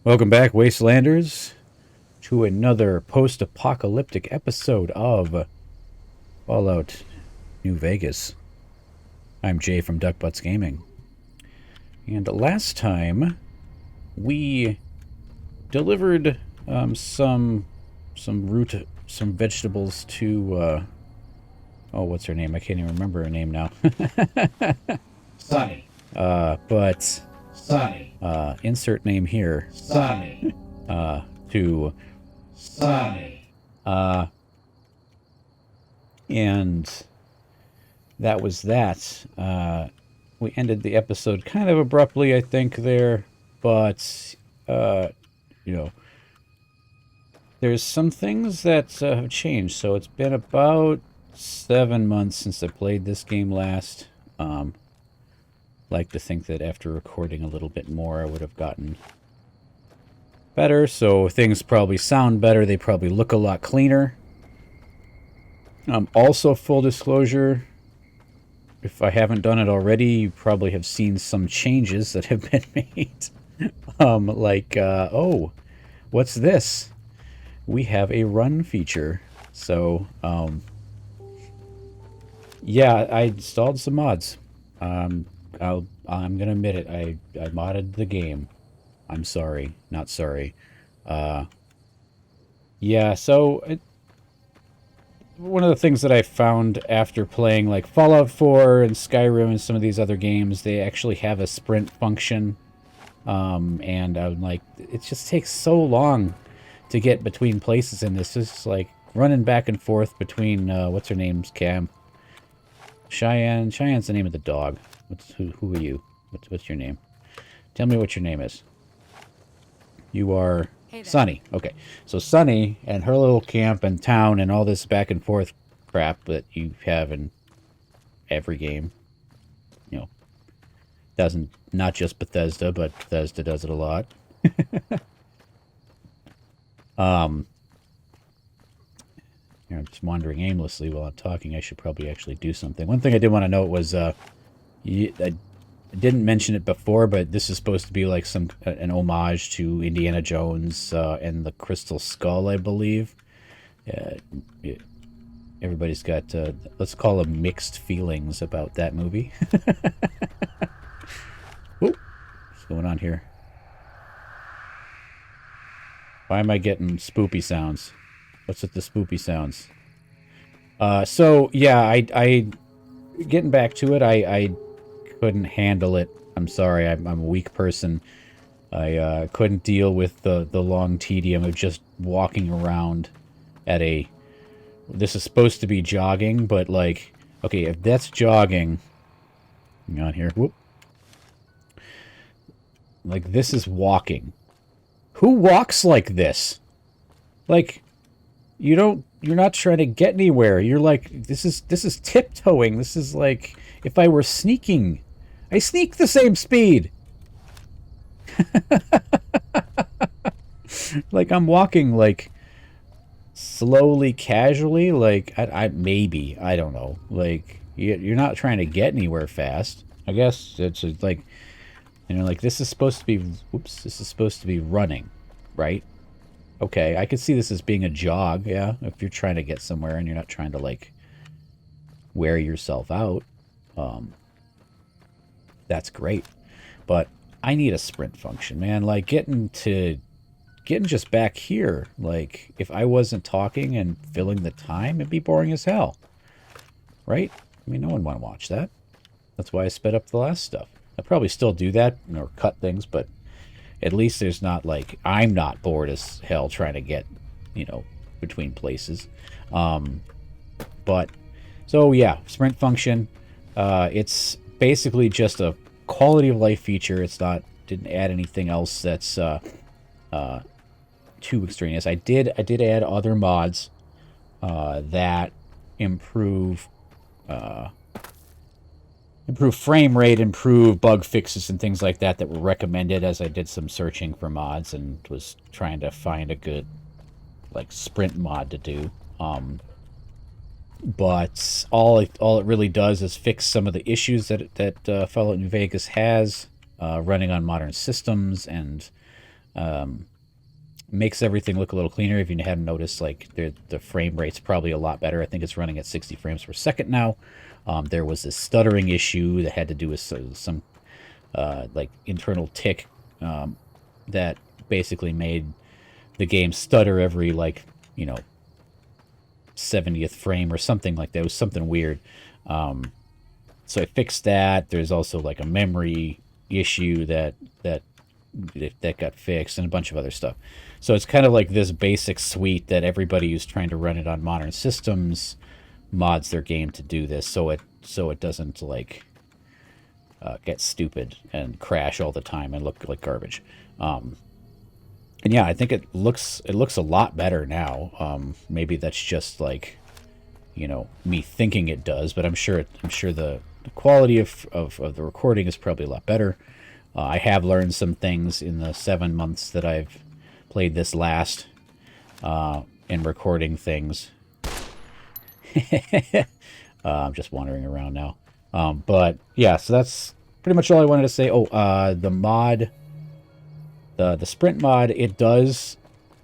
Welcome back, Wastelanders, to another post-apocalyptic episode of Fallout New Vegas. I'm Jay from Duckbutts Gaming. And last time, we delivered some vegetables to, what's her name? I can't even remember her name now. Sunny. But Sunny. insert name here. Sunny. To Sunny. and that was that. We ended the episode kind of abruptly, I think, there, but there's some things that have changed. So it's been about 7 months since I played this game last. Like to think that after recording a little bit more, I would have gotten better. So things probably sound better. They probably look a lot cleaner. Also, full disclosure, if I haven't done it already, you probably have seen some changes that have been made. Oh, what's this? We have a run feature. So, yeah, I installed some mods. I'm gonna admit it. I modded the game. I'm sorry, not sorry. Yeah. So one of the things that I found after playing like Fallout 4 and Skyrim and some of these other games, they actually have a sprint function. And I'm like, it just takes so long to get between places in this. It's like running back and forth between what's her name's camp. Cheyenne. Cheyenne's the name of the dog. Who are you? What's your name? Tell me what your name is. You are Sunny. Okay. So Sunny and her little camp and town and all this back and forth crap that you have in every game. Doesn't, not just Bethesda, but Bethesda does it a lot. I'm just wandering aimlessly while I'm talking. I should probably actually do something. One thing I did want to note was I didn't mention it before, but this is supposed to be like an homage to Indiana Jones and the Crystal Skull, I believe. Everybody's got, let's call them mixed feelings about that movie. What's going on here? Why am I getting spoopy sounds? What's with the spoopy sounds? So yeah, I getting back to it, I couldn't handle it. I'm sorry, I'm a weak person. I couldn't deal with the long tedium of just walking around at a... This is supposed to be jogging, but like, okay, if that's jogging... Hang on here. Whoop. Like, this is walking. Who walks like this? Like, you're not trying to get anywhere. You're like, this is tiptoeing. This is like, if I were sneaking. I sneak the same speed. Like, I'm walking, like, slowly, casually. Like, I maybe, I don't know. Like, you're not trying to get anywhere fast. I guess it's like, like, this is supposed to be, this is supposed to be running, right? Okay, I could see this as being a jog, yeah, if you're trying to get somewhere and you're not trying to, like, wear yourself out. That's great. But I need a sprint function, man. Like, getting just back here, like, if I wasn't talking and filling the time, it'd be boring as hell. Right? I mean, no one want to watch that. That's why I sped up the last stuff. I'd probably still do that, or cut things, but at least there's not, like, I'm not bored as hell trying to get, between places. But, so yeah, sprint function. It's basically just a quality of life feature. It's not, didn't add anything else that's too extraneous. I did add other mods that improve frame rate, improve bug fixes and things like that were recommended as I did some searching for mods and was trying to find a good, like, sprint mod to do. But all it really does is fix some of the issues that Fallout New Vegas has running on modern systems, and Makes everything look a little cleaner. If you hadn't noticed, like the frame rate's probably a lot better. I think it's running at 60 frames per second now. There was this stuttering issue that had to do with some like internal tick that basically made the game stutter every, like, 70th frame or something like that. It was something weird. So I fixed that. There's also like a memory issue that got fixed, and a bunch of other stuff. So it's kind of like this basic suite that everybody who's trying to run it on modern systems mods their game to do this, so it doesn't like get stupid and crash all the time and look like garbage. And yeah, I think it looks a lot better now. Maybe that's just like, me thinking it does, but I'm sure the quality of the recording is probably a lot better. I have learned some things in the 7 months that I've played this last in recording things. I'm just wandering around now. But yeah, so that's pretty much all I wanted to say. Oh, the mod, the sprint mod, it does,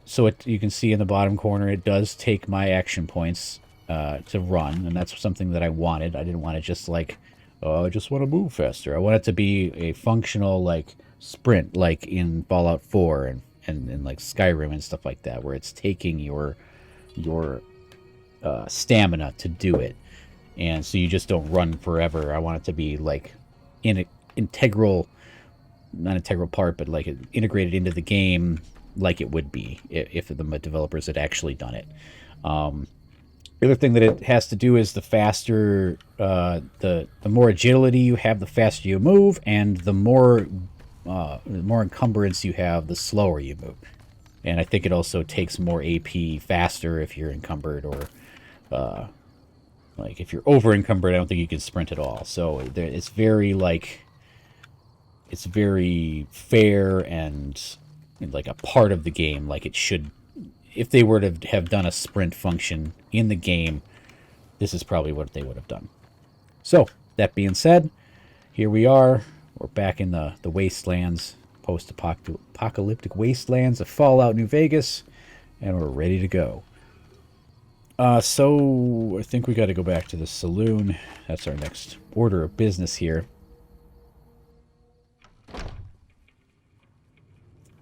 so you can see in the bottom corner, it does take my action points to run, and that's something that I wanted. I didn't want to just like, oh, I just want to move faster. I want it to be a functional like sprint, like in Fallout 4 and like Skyrim and stuff like that, where it's taking your stamina to do it, and so you just don't run forever. I want it to be like integral, not integral part, but like integrated into the game, like it would be if the developers had actually done it. The other thing that it has to do is the faster, the more agility you have, the faster you move, and the more encumbrance you have, the slower you move. And I think it also takes more AP faster if you're encumbered, or like if you're over encumbered, I don't think you can sprint at all. So it's very like, it's very fair and like a part of the game, like it should. If they were to have done a sprint function in the game, this is probably what they would have done. So, that being said, here we are. We're back in the wastelands, post-apocalyptic wastelands of Fallout New Vegas, and we're ready to go. So, I think we got to go back to the saloon. That's our next order of business here.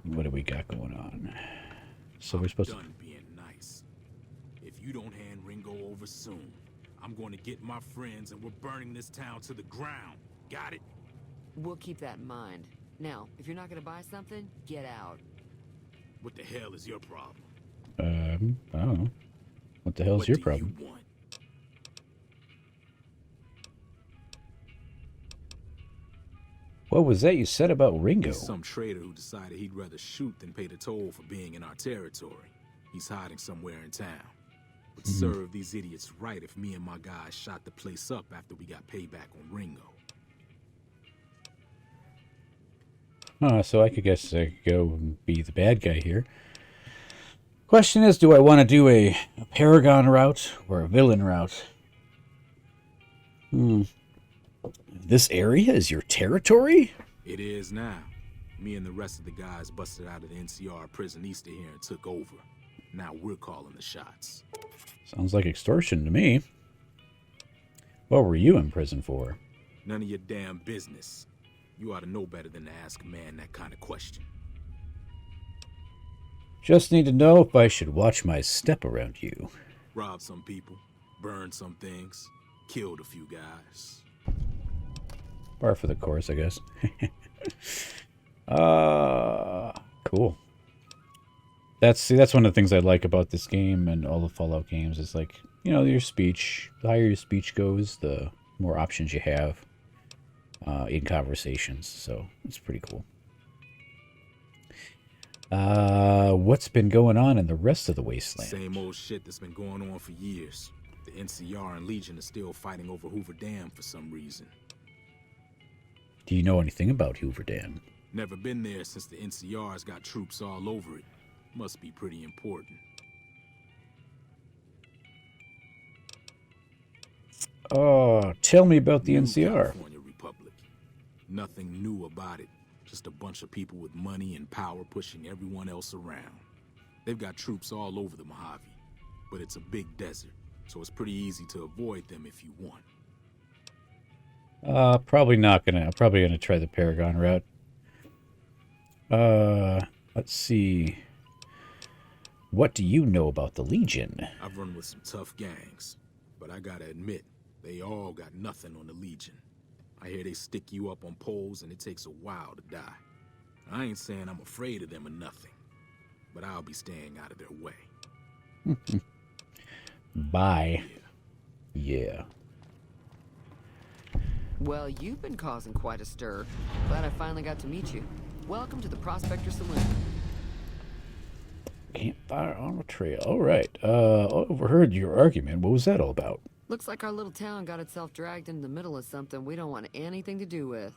What do we got going on? So we're supposed done being nice. If you don't hand Ringo over soon, I'm going to get my friends and we're burning this town to the ground. Got it? We'll keep that in mind. Now, if you're not gonna buy something, get out. What the hell is your problem? I don't know. What the hell's your problem? You want? What was that you said about Ringo? He's some traitor who decided he'd rather shoot than pay the toll for being in our territory. He's hiding somewhere in town. Would serve these idiots right if me and my guys shot the place up after we got payback on Ringo. So I guess I could go and be the bad guy here. Question is, do I want to do a Paragon route or a villain route? This area is your territory? It is now. Me and the rest of the guys busted out of the NCR prison east of here and took over. Now we're calling the shots. Sounds like extortion to me. What were you in prison for? None of your damn business. You ought to know better than to ask a man that kind of question. Just need to know if I should watch my step around you. Robbed some people, burned some things, killed a few guys. Par for the course, I guess. Cool. That's one of the things I like about this game and all the Fallout games is like, your speech. The higher your speech goes, the more options you have in conversations. So it's pretty cool. What's been going on in the rest of the wasteland? Same old shit that's been going on for years. The NCR and Legion are still fighting over Hoover Dam for some reason. Do you know anything about Hoover Dam? Never been there since the NCR's got troops all over it. Must be pretty important. Oh, tell me about the New NCR. California Republic. Nothing new about it. Just a bunch of people with money and power pushing everyone else around. They've got troops all over the Mojave, but it's a big desert, so it's pretty easy to avoid them if you want. Probably not gonna. I'm probably gonna try the Paragon route. Let's see. What do you know about the Legion? I've run with some tough gangs, but I gotta admit, they all got nothing on the Legion. I hear they stick you up on poles and it takes a while to die. I ain't saying I'm afraid of them or nothing, but I'll be staying out of their way. Bye. Yeah. Well, you've been causing quite a stir. Glad I finally got to meet you. Welcome to the Prospector Saloon. Campfire on the trail. All right. Overheard your argument. What was that all about? Looks like our little town got itself dragged into the middle of something we don't want anything to do with.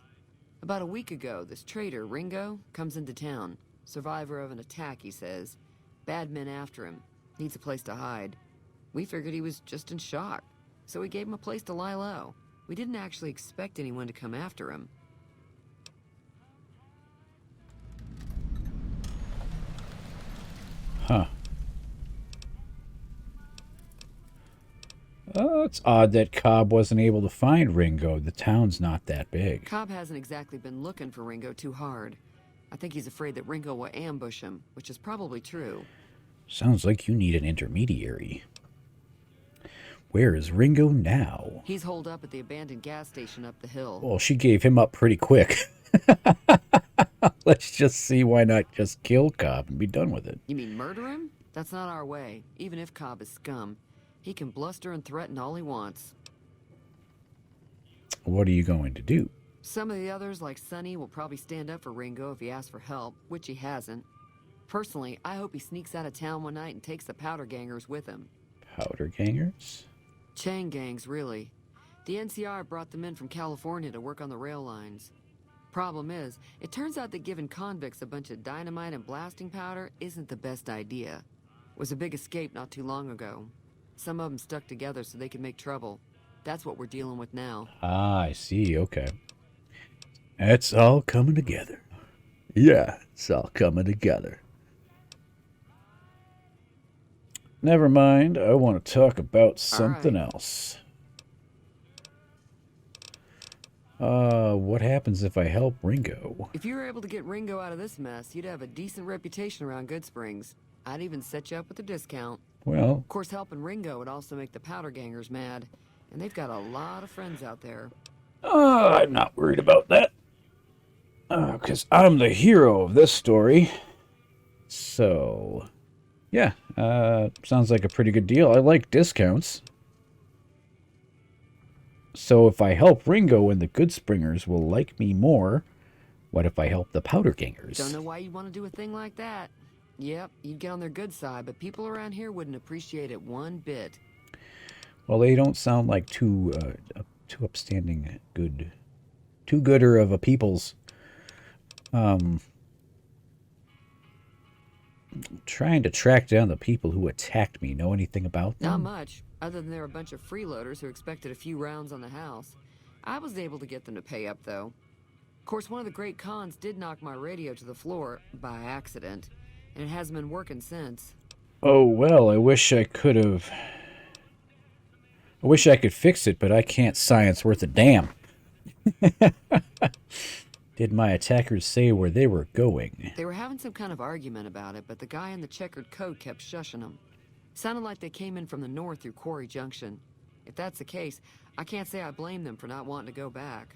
About a week ago, this trader, Ringo, comes into town. Survivor of an attack, he says. Bad men after him. Needs a place to hide. We figured he was just in shock, so we gave him a place to lie low. We didn't actually expect anyone to come after him. Huh. Oh, it's odd that Cobb wasn't able to find Ringo. The town's not that big. Cobb hasn't exactly been looking for Ringo too hard. I think he's afraid that Ringo will ambush him, which is probably true. Sounds like you need an intermediary. Where is Ringo now? He's holed up at the abandoned gas station up the hill. Well, she gave him up pretty quick. Let's just see, why not just kill Cobb and be done with it? You mean murder him? That's not our way, even if Cobb is scum. He can bluster and threaten all he wants. What are you going to do? Some of the others, like Sonny, will probably stand up for Ringo if he asks for help, which he hasn't. Personally, I hope he sneaks out of town one night and takes the powder gangers with him. Powder gangers? Chain gangs, really. The NCR brought them in from California to work on the rail lines. Problem is, it turns out that giving convicts a bunch of dynamite and blasting powder isn't the best idea. It was a big escape not too long ago. Some of them stuck together so they could make trouble. That's what we're dealing with now. Ah, I see. Okay. It's all coming together. Yeah, it's all coming together. Never mind. I want to talk about something else. What happens if I help Ringo? If you were able to get Ringo out of this mess, you'd have a decent reputation around Good Springs. I'd even set you up with a discount. Well, Of course, helping Ringo would also make the powder gangers mad. And they've got a lot of friends out there. I'm not worried about that. Because I'm the hero of this story. So, yeah, sounds like a pretty good deal. I like discounts. So if I help Ringo and the Good Springers will like me more, what if I help the Powder Gangers? Don't know why you'd want to do a thing like that. Yep, you'd get on their good side, but people around here wouldn't appreciate it one bit. Well, they don't sound like too upstanding good, too gooder of a people's. Trying to track down the people who attacked me. Know anything about them? Not much, other than they're a bunch of freeloaders who expected a few rounds on the house. I was able to get them to pay up, though. Of course, one of the great cons did knock my radio to the floor by accident, and it hasn't been working since. Oh, well, I wish I could have. I wish I could fix it, but I can't science worth a damn. Did my attackers say where they were going? They were having some kind of argument about it, but the guy in the checkered coat kept shushing them. Sounded like they came in from the north through Quarry Junction. If that's the case, I can't say I blame them for not wanting to go back.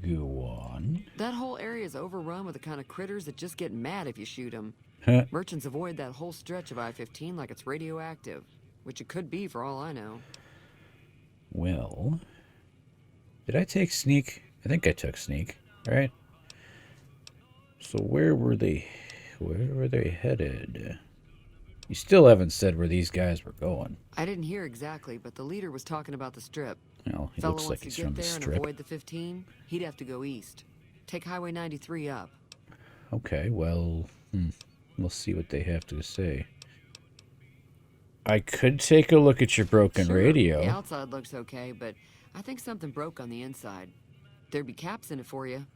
Go on. That whole area is overrun with the kind of critters that just get mad if you shoot them. Huh. Merchants avoid that whole stretch of I-15 like it's radioactive, which it could be for all I know. Well, did I take sneak? I think I took sneak, right? So where were they headed? You still haven't said where these guys were going. I didn't hear exactly, but the leader was talking about the strip. Well, he Fellow looks like wants he's to from get the there and strip. avoid the 15, he'd have to go east. Take Highway 93 up. Okay, well, we'll see what they have to say. I could take a look at your broken Sure, radio. the outside looks okay, but I think something broke on the inside. There'd be caps in it for you.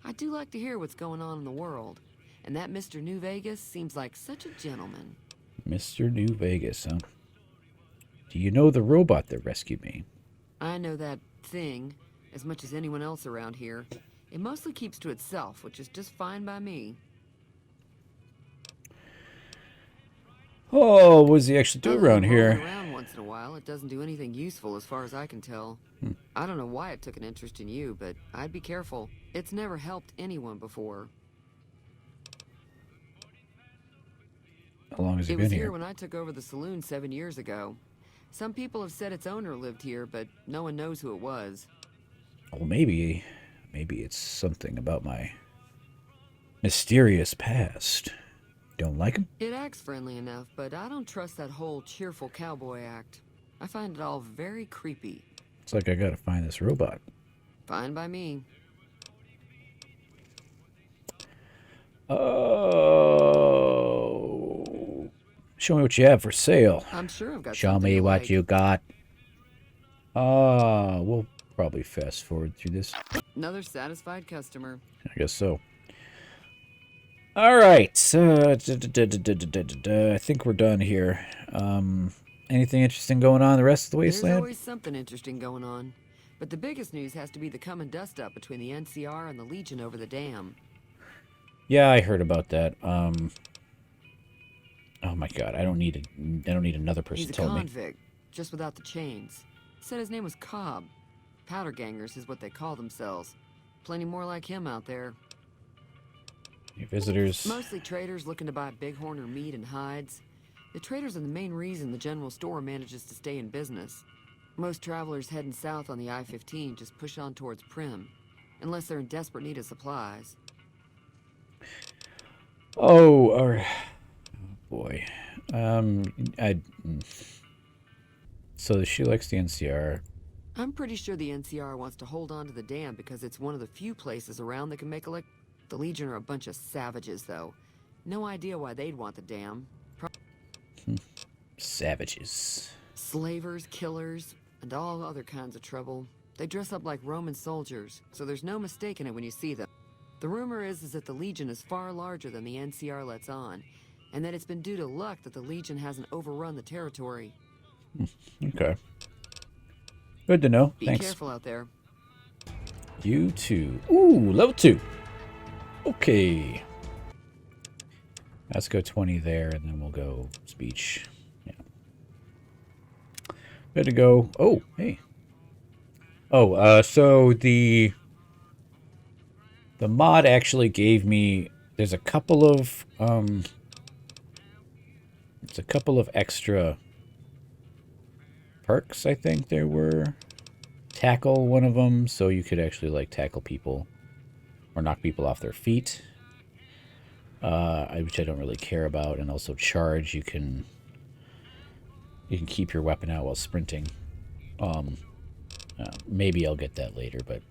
I do like to hear what's going on in the world. And that Mr. New Vegas seems like such a gentleman. Mr. New Vegas, huh? Do you know the robot that rescued me? I know that thing as much as anyone else around here. It mostly keeps to itself, which is just fine by me. Oh, what does he actually do Other around than rolling here? around once in a while, it doesn't do anything useful as far as I can tell. I don't know why it took an interest in you, but I'd be careful. It's never helped anyone before. How long has he It been was here? here when I took over the saloon 7 years ago. Some people have said its owner lived here, but no one knows who it was. Well, maybe it's something about my mysterious past. Don't like him? It acts friendly enough, but I don't trust that whole cheerful cowboy act. I find it all very creepy. It's like I gotta find this robot. Fine by me. Oh. Show me what you have for sale. I'm sure I've got Show something me you what like. you got. We'll probably fast forward through this. Another satisfied customer. I guess so. All right. I think we're done here. Anything interesting going on in the rest of the There's wasteland? always something interesting going on. But the biggest news has to be the come and dust up between the NCR and the Legion over the dam. Yeah, I heard about that. Oh my God, I don't need another person He's a to tell me. convict, just without the chains. Said his name was Cobb. Powder gangers is what they call themselves. Plenty more like him out there. Any visitors? Mostly traders looking to buy bighorn or meat and hides. The traders are the main reason the general store manages to stay in business. Most travelers heading south on the I-15 just push on towards Prim, unless they're in desperate need of supplies. Oh, oh boy. So she likes the NCR. I'm pretty sure the NCR wants to hold on to the dam because it's one of the few places around that can make The Legion are a bunch of savages, though. No idea why they'd want the dam. Savages. Slavers, killers, and all other kinds of trouble. They dress up like Roman soldiers, so there's no mistaking it when you see them. The rumor is that the Legion is far larger than the NCR lets on, and that it's been due to luck that the Legion hasn't overrun the territory. Okay. Good to know. Be Thanks. careful out there. You too. Ooh, level 2. Okay. Let's go 20 there, and then we'll go speech. Yeah. Good to go. Oh, hey. Oh, so the mod actually gave me, there's a couple of extra perks, I think there were. Tackle, one of them, so you could actually like tackle people or knock people off their feet, which I don't really care about. And also charge, you can keep your weapon out while sprinting. Maybe I'll get that later, but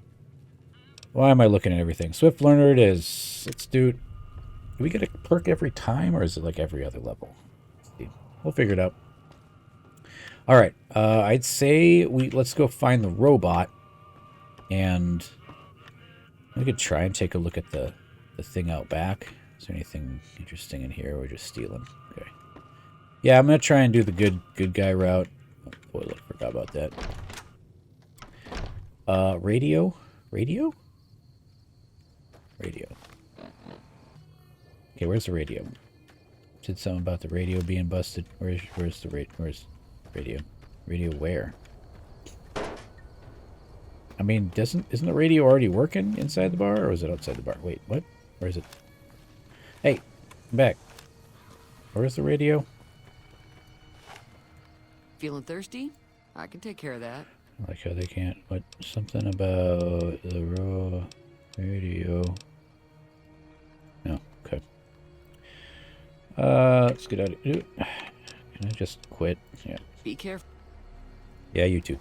why am I looking at everything? Swift Learner it is. Let's do we get a perk every time, or is it like every other level? Let's see. We'll figure it out. All right, I'd say let's go find the robot, and we could try and take a look at the thing out back. Is there anything interesting in here? We're just stealing. Okay. Yeah, I'm gonna try and do the good guy route. Oh, boy, look, forgot about that. Radio. Okay, where's the radio? Said something about the radio being busted. Where's radio? Radio where? I mean, isn't the radio already working inside the bar, or is it outside the bar? Wait, what? Where is it? Hey, I'm back. Where's the radio? Feeling thirsty? I can take care of that. I like how they can't. What? Something about the raw radio. No. Okay. Let's get out of here. Can I just quit? Yeah. Be careful. Yeah, you too.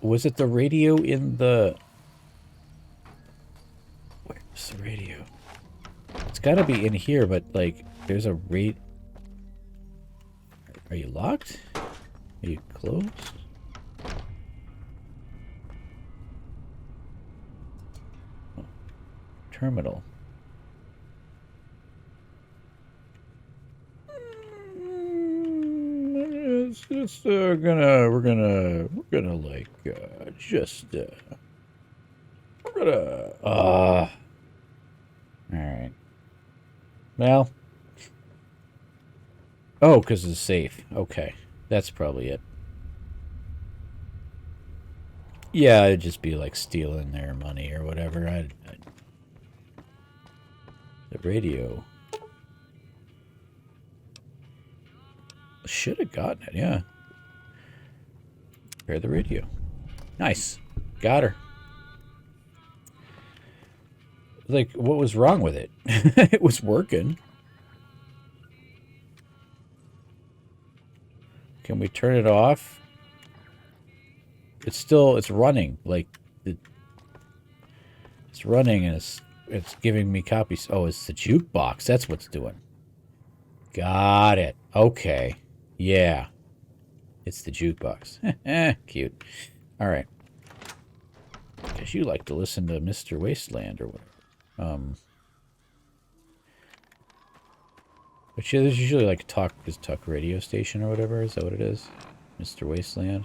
Was it the radio in the... Where's the radio? It's gotta be in here, but, like, there's a rate... Are you locked? Are you closed? terminal. We're gonna like all right. Well, oh, because it's safe. Okay, that's probably it. Yeah, it'd just be like stealing their money or whatever. The radio. Should have gotten it, yeah. Repair the radio. Nice. Got her. Like, what was wrong with it? It was working. Can we turn it off? It's running. Like, it's running and it's giving me copies. Oh, it's the jukebox. That's what's doing. Got it. Okay. Yeah. It's the jukebox. Cute. All right. Guess you like to listen to Mr. Wasteland or whatever. But yeah, there's usually like talk radio station or whatever. Is that what it is? Mr. Wasteland.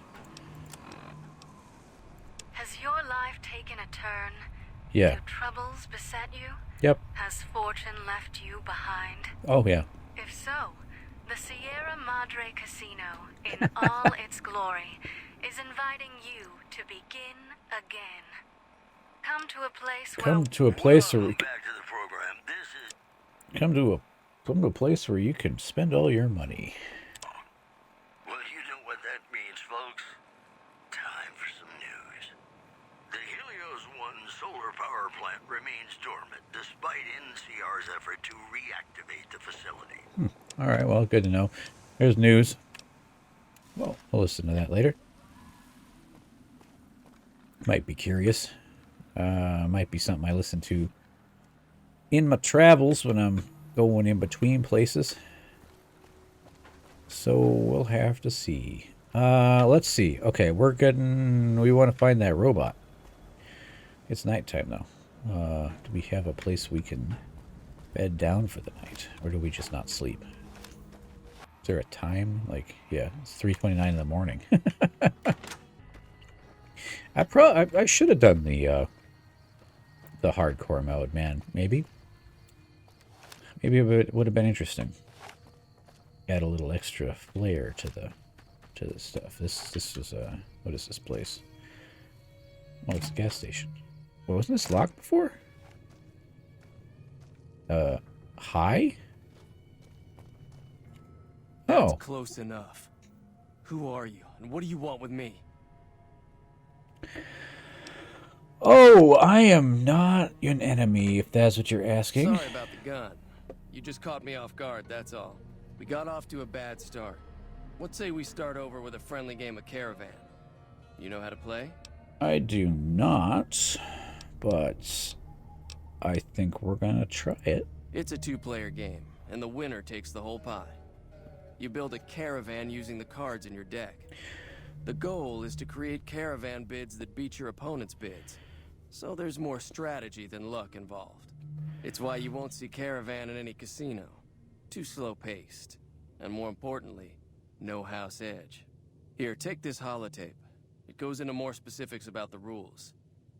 Has your life taken a turn? Yeah. Do troubles beset you? Yep. Has fortune left you behind? Oh, yeah. If so, the Sierra Madre Casino, in all its glory, is inviting you to begin again. Come to a place where... Come to a place where... Back to the program. This is... Come to a place where you can spend all your money. Well, you know what that means, folks. Time for some news. The Helios 1 solar power plant remains dormant, despite NCR's effort to reactivate the facility. All right, well, good to know. There's news. Well, I'll listen to that later. Might be curious. Might be something I listen to in my travels when I'm going in between places. So we'll have to see. Let's see. Okay, we want to find that robot. It's nighttime though. Do we have a place we can bed down for the night? Or do we just not sleep? Is there a time? Like, yeah, it's 3:29 in the morning. I should have done the hardcore mode, man. Maybe it would have been interesting. Add a little extra flair to the stuff. This is what is this place? Oh, it's a gas station. Well, wasn't this locked before? Hi? That's Oh. close enough. Who are you, and what do you want with me? Oh, I am not an enemy, if that's what you're asking. Sorry about the gun. You just caught me off guard, that's all. We got off to a bad start. What say we start over with a friendly game of Caravan? You know how to play? I do not, but I think we're gonna try it. It's a two-player game, and the winner takes the whole pie. You build a caravan using the cards in your deck. The goal is to create caravan bids that beat your opponent's bids. So there's more strategy than luck involved. It's why you won't see caravan in any casino. Too slow-paced. And more importantly, no house edge. Here, take this holotape. It goes into more specifics about the rules.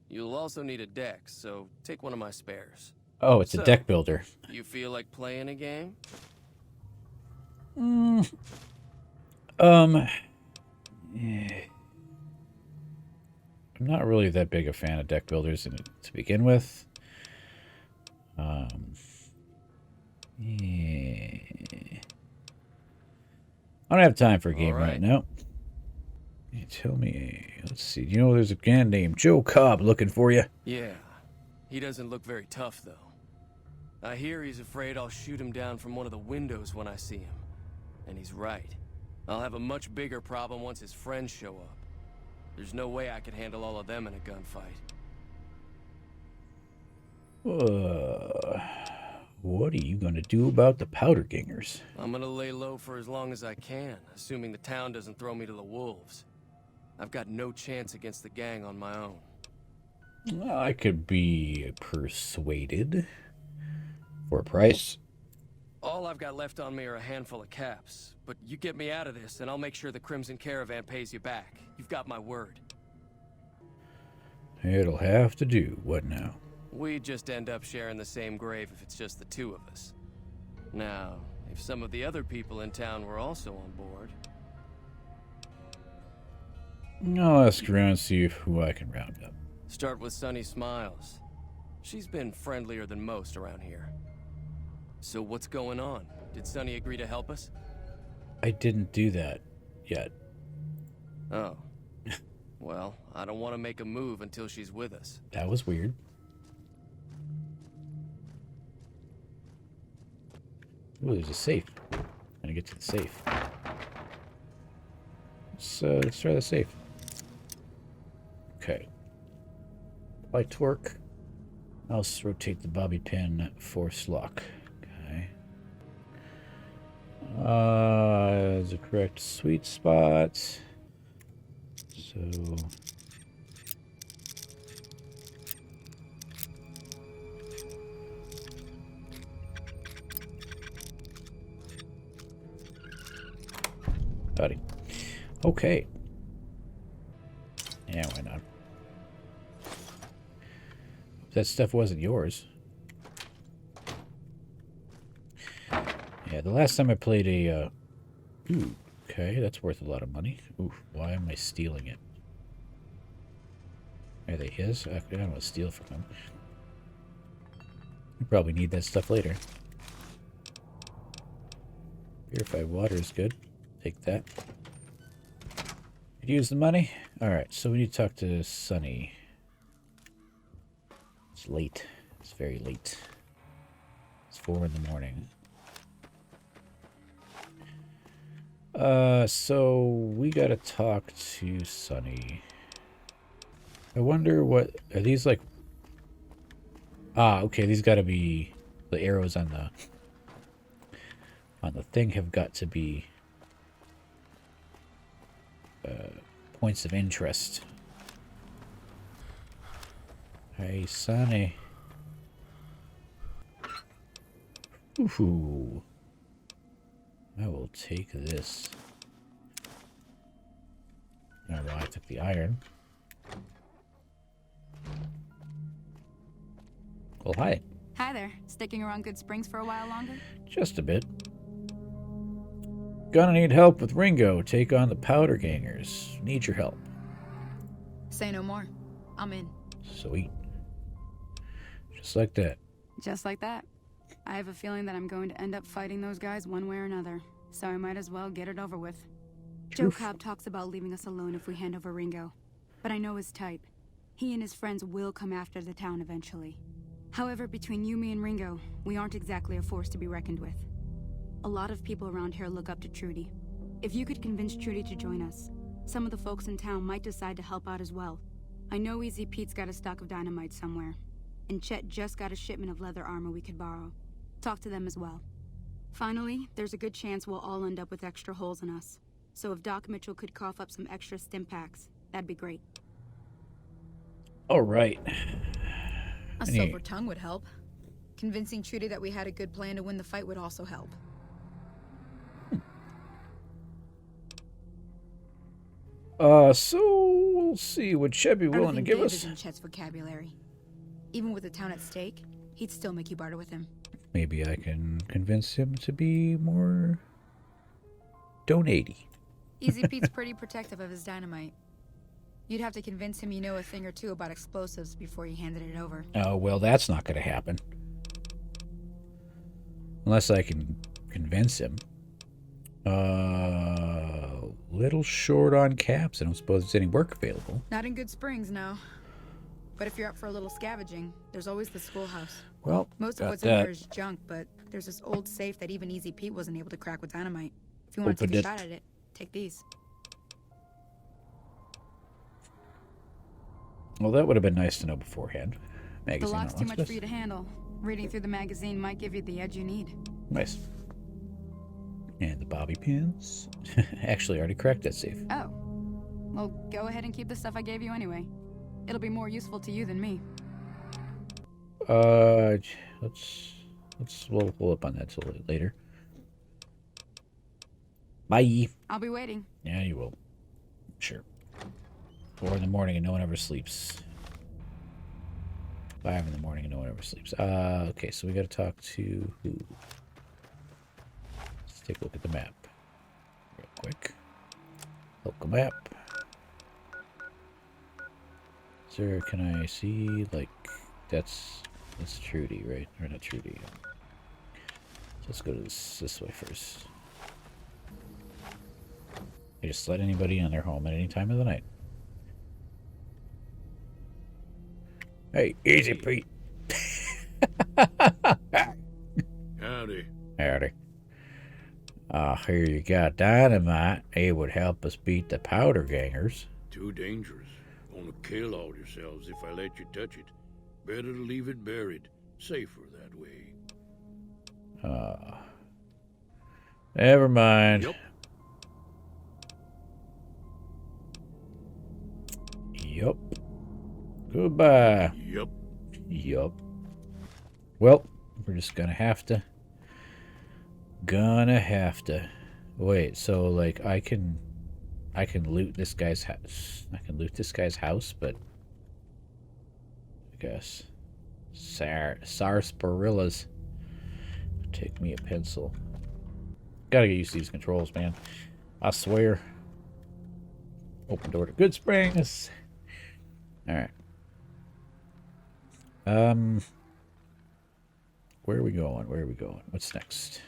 You'll also need a deck, so take one of my spares. Oh, it's a deck builder. You feel like playing a game? Yeah. I'm not really that big a fan of deck builders to begin with. Yeah. I don't have time for a game right now. You tell me, let's see. You know, there's a guy named Joe Cobb looking for you. Yeah. He doesn't look very tough, though. I hear he's afraid I'll shoot him down from one of the windows when I see him. And he's right. I'll have a much bigger problem once his friends show up. There's no way I could handle all of them in a gunfight. What are you gonna do about the powder gangers? I'm gonna lay low for as long as I can, assuming the town doesn't throw me to the wolves. I've got no chance against the gang on my own. Well, I could be persuaded for a price. All I've got left on me are a handful of caps, but you get me out of this and I'll make sure the Crimson Caravan pays you back. You've got my word. It'll have to do. What now? We just end up sharing the same grave if it's just the two of us. Now, if some of the other people in town were also on board... I'll ask around and see who I can round up. Start with Sunny Smiles. She's been friendlier than most around here. So what's going on? Did Sunny agree to help us? I didn't do that yet. Oh. Well, I don't want to make a move until she's with us. That was weird. Ooh, there's a safe. I'm gonna get to the safe. Let's try the safe. Okay. Apply torque. Mouse rotate the bobby pin, force lock. Okay. Is the correct sweet spot. So buddy. Okay. Yeah, why not? That stuff wasn't yours. Yeah, the last time I played a... Ooh, okay, that's worth a lot of money. Ooh, why am I stealing it? Are they his? I don't want to steal from him. You probably need that stuff later. Purified water is good. Take that. Could use the money. Alright, so we need to talk to Sunny. It's late. It's very late. It's 4 in the morning. So we gotta talk to Sunny. I wonder what... Are these like... Ah, okay, these gotta be... The arrows on the thing have got to be... points of interest. Hey, Sunny. Ooh. I will take this. Oh, well, I took the iron. Well, hi. Hi there. Sticking around Good Springs for a while longer? Just a bit. Gonna need help with Ringo. Take on the Powder Gangers. Need your help. Say no more. I'm in. Sweet. Just like that. Just like that. I have a feeling that I'm going to end up fighting those guys one way or another, so I might as well get it over with. Joe Cobb talks about leaving us alone if we hand over Ringo, but I know his type. He and his friends will come after the town eventually. However, between you, me, and Ringo, we aren't exactly a force to be reckoned with. A lot of people around here look up to Trudy. If you could convince Trudy to join us, some of the folks in town might decide to help out as well. I know Easy Pete's got a stock of dynamite somewhere, and Chet just got a shipment of leather armor we could borrow. Talk to them as well. Finally, there's a good chance we'll all end up with extra holes in us. So if Doc Mitchell could cough up some extra stim packs, that'd be great. All right. A silver tongue would help. Convincing Trudy that we had a good plan to win the fight would also help. So we'll see what Chet be willing to give us. Everything Dave is in Chet's vocabulary. Even with the town at stake, he'd still make you barter with him. Maybe I can convince him to be more donatey. Easy Pete's pretty protective of his dynamite. You'd have to convince him you know a thing or two about explosives before you handed it over. Oh, well, that's not going to happen. Unless I can convince him. Little short on caps. I don't suppose there's any work available. Not in Good Springs, no. But if you're up for a little scavenging, there's always the schoolhouse. Well, most of what's in there is junk, but there's this old safe that even Easy Pete wasn't able to crack with dynamite. If you want to take a shot at it, take these. Well, that would have been nice to know beforehand. Magazine. The lock's too much for you to handle. Reading through the magazine might give you the edge you need. Nice. And the bobby pins. Actually, I already cracked that safe. Oh. Well, go ahead and keep the stuff I gave you anyway. It'll be more useful to you than me. We'll pull up on that till later. Bye. I'll be waiting. Yeah, you will. Sure. 4 in the morning and no one ever sleeps. 5 in the morning and no one ever sleeps. Okay, so we gotta talk to who? Let's take a look at the map. Real quick. Local map. Sir, can I see, like, that's Trudy, right? Or not Trudy. So let's go to this way first. They just let anybody in their home at any time of the night. Hey, easy, Pete. Howdy. Howdy. Here you got dynamite. It would help us beat the powder gangers. Too dangerous. Gonna kill all yourselves if I let you touch it. Better to leave it buried. Safer that way. Never mind. Yep. Yup. Goodbye. Yep. Yup. Well, we're just gonna have to. Wait, so like I can loot this guy's house. I can loot this guy's house, but I guess sarsaparillas. Take me a pencil. Gotta get used to these controls, man. I swear. Open door to Good Springs. Alright. Where are we going? What's next?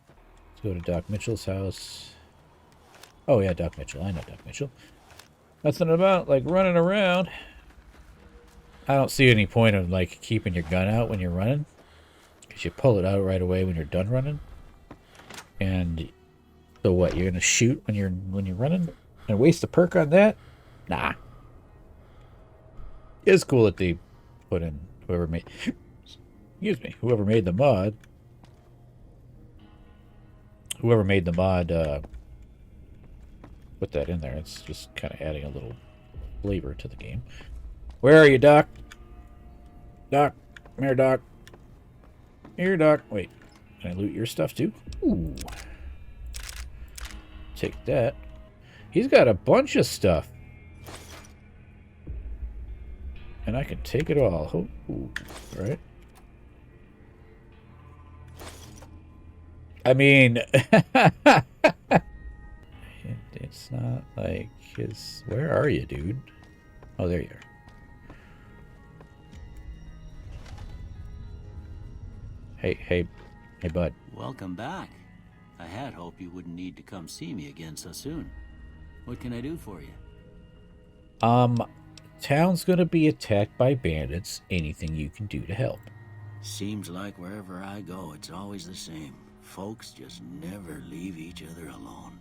Let's go to Doc Mitchell's house. Oh yeah, Doc Mitchell. I know Doc Mitchell. Nothing about like running around. I don't see any point of like keeping your gun out when you're running. Because you pull it out right away when you're done running. And so what, you're gonna shoot when you're running? And waste a perk on that? Nah. It's cool that they put in whoever made the mod. Whoever made the mod put that in there. It's just kind of adding a little flavor to the game. Where are you, Doc? Doc. Come here, Doc. Here, Doc. Wait. Can I loot your stuff, too? Ooh. Take that. He's got a bunch of stuff. And I can take it all. Ooh. Right? I mean... It's not like his... Where are you, dude? Oh, there you are. Hey, bud. Welcome back. I had hoped you wouldn't need to come see me again so soon. What can I do for you? Town's gonna be attacked by bandits. Anything you can do to help? Seems like wherever I go, it's always the same. Folks just never leave each other alone.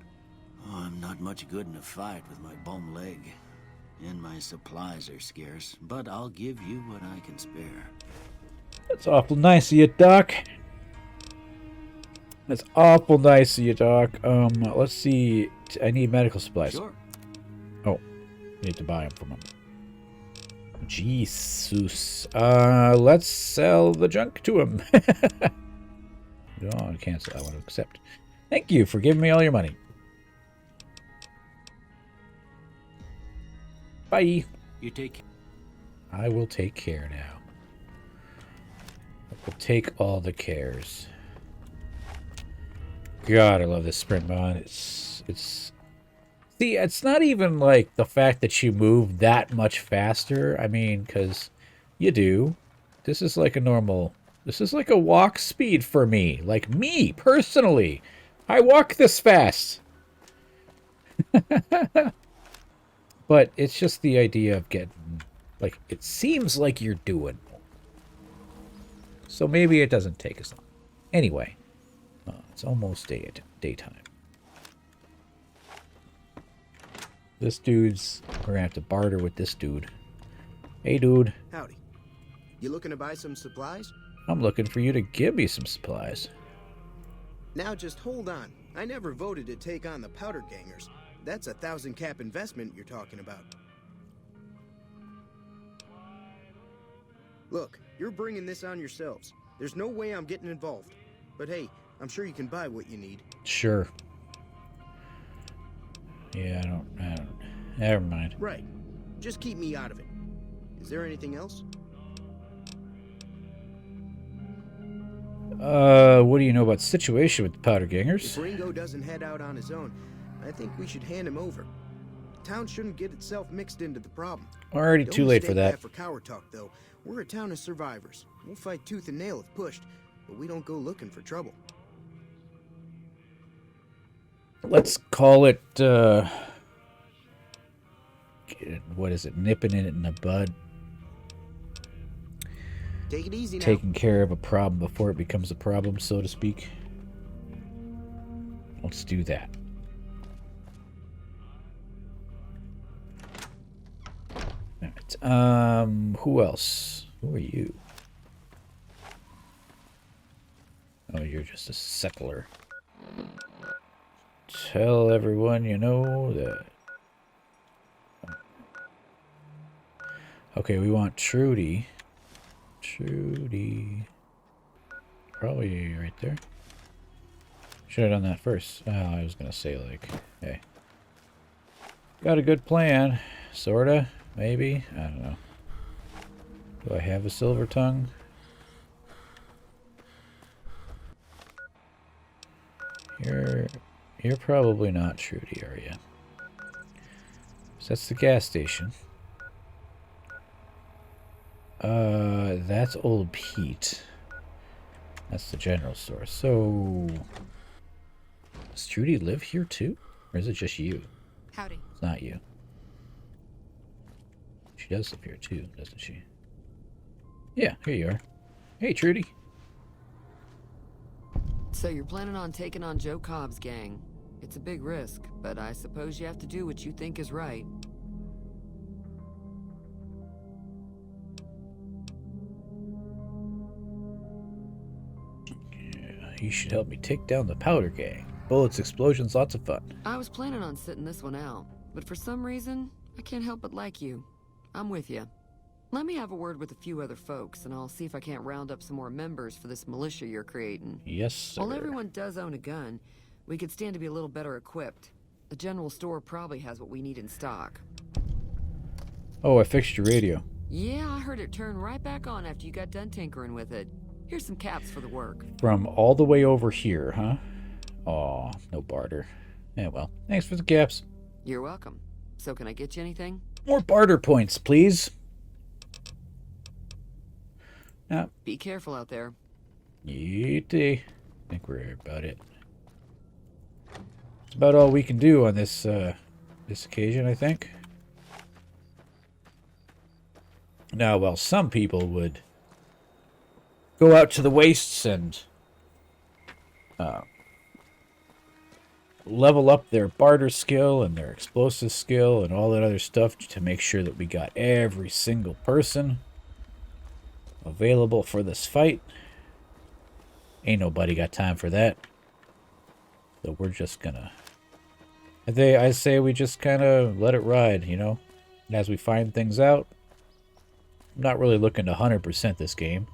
Oh, I'm not much good in a fight with my bum leg. And my supplies are scarce, but I'll give you what I can spare. That's awful nice of you, Doc. That's awful nice of you, Doc. Let's see. I need medical supplies. Sure. Oh, need to buy them from him. Jesus. Let's sell the junk to him. Don't cancel. I want to accept. Thank you for giving me all your money. Bye. You take... I will take care now. I will take all the cares. God, I love this sprint mod. It's see, it's not even like the fact that you move that much faster. I mean, because you do. This is like a normal... This is like a walk speed for me. Like me, personally. I walk this fast. But it's just the idea of getting... Like, it seems like you're doing more. So maybe it doesn't take as long. Anyway. It's almost daytime. This dude's... We're gonna have to barter with this dude. Hey, dude. Howdy. You looking to buy some supplies? I'm looking for you to give me some supplies. Now just hold on. I never voted to take on the powder gangers. That's 1,000 cap investment you're talking about. Look, you're bringing this on yourselves. There's no way I'm getting involved. But hey, I'm sure you can buy what you need. Sure. Yeah, I don't. Never mind. Right. Just keep me out of it. Is there anything else? What do you know about the situation with the powder gangers? If Ringo doesn't head out on his own, I think we should hand him over. Town shouldn't get itself mixed into the problem. Already too late for that. For coward talk, though. We're a town of survivors. We'll fight tooth and nail if pushed, but we don't go looking for trouble. Let's call it, what is it? Nipping it in the bud. Take it easy now. Taking care of a problem before it becomes a problem, so to speak. Let's do that. Alright, who else? Who are you? Oh, you're just a settler. Tell everyone you know that. Okay, we want Trudy. Trudy. Probably right there. Should have done that first. Oh, I was gonna say, like, hey. Got a good plan. Sorta. Maybe. I don't know. Do I have a silver tongue? You're probably not Trudy, are you? So that's the gas station. That's Old Pete. That's the general store. So, does Trudy live here too? Or is it just you? Howdy. It's not you. She does live here too, doesn't she? Yeah, here you are. Hey, Trudy. So you're planning on taking on Joe Cobb's gang. It's a big risk, but I suppose you have to do what you think is right. Yeah, you should help me take down the powder gang. Bullets, explosions, lots of fun. I was planning on sitting this one out, but for some reason, I can't help but like you. I'm with you. Let me have a word with a few other folks, and I'll see if I can't round up some more members for this militia you're creating. Yes, sir. While everyone does own a gun, we could stand to be a little better equipped. The general store probably has what we need in stock. Oh, I fixed your radio. Yeah, I heard it turn right back on after you got done tinkering with it. Here's some caps for the work. From all the way over here, huh? Aw, no barter. Yeah, well, thanks for the caps. You're welcome. So can I get you anything? More barter points, please. Now, be careful out there. I think we're about it. It's about all we can do on this this occasion, I think. Now, while some people would go out to the wastes and level up their barter skill and their explosive skill and all that other stuff to make sure that we got every single person available for this fight. Ain't nobody got time for that. So we're just gonna... I say we just kind of let it ride, you know? As we find things out. I'm not really looking to 100% this game.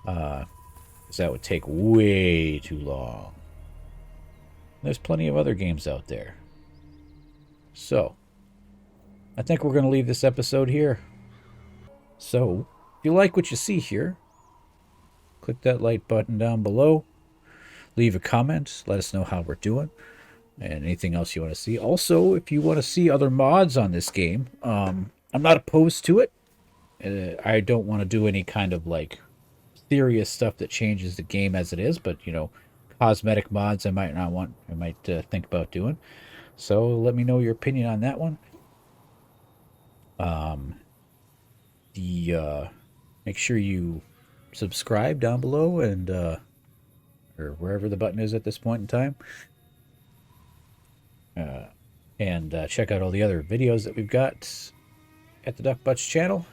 Because that would take way too long. There's plenty of other games out there. So, I think we're going to leave this episode here. So, if you like what you see here, click that like button down below. Leave a comment. Let us know how we're doing. And anything else you want to see. Also, if you want to see other mods on this game, I'm not opposed to it. I don't want to do any kind of, like, serious stuff that changes the game as it is. But, you know, cosmetic mods I might not want. I might think about doing. So, let me know your opinion on that one. Make sure you subscribe down below and or wherever the button is at this point in time. And check out all the other videos that we've got at the Duck Butts channel.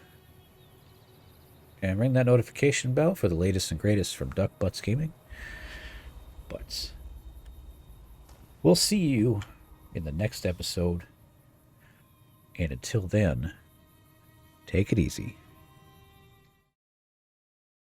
And ring that notification bell for the latest and greatest from Duck Butts Gaming. But we'll see you in the next episode. And until then, take it easy.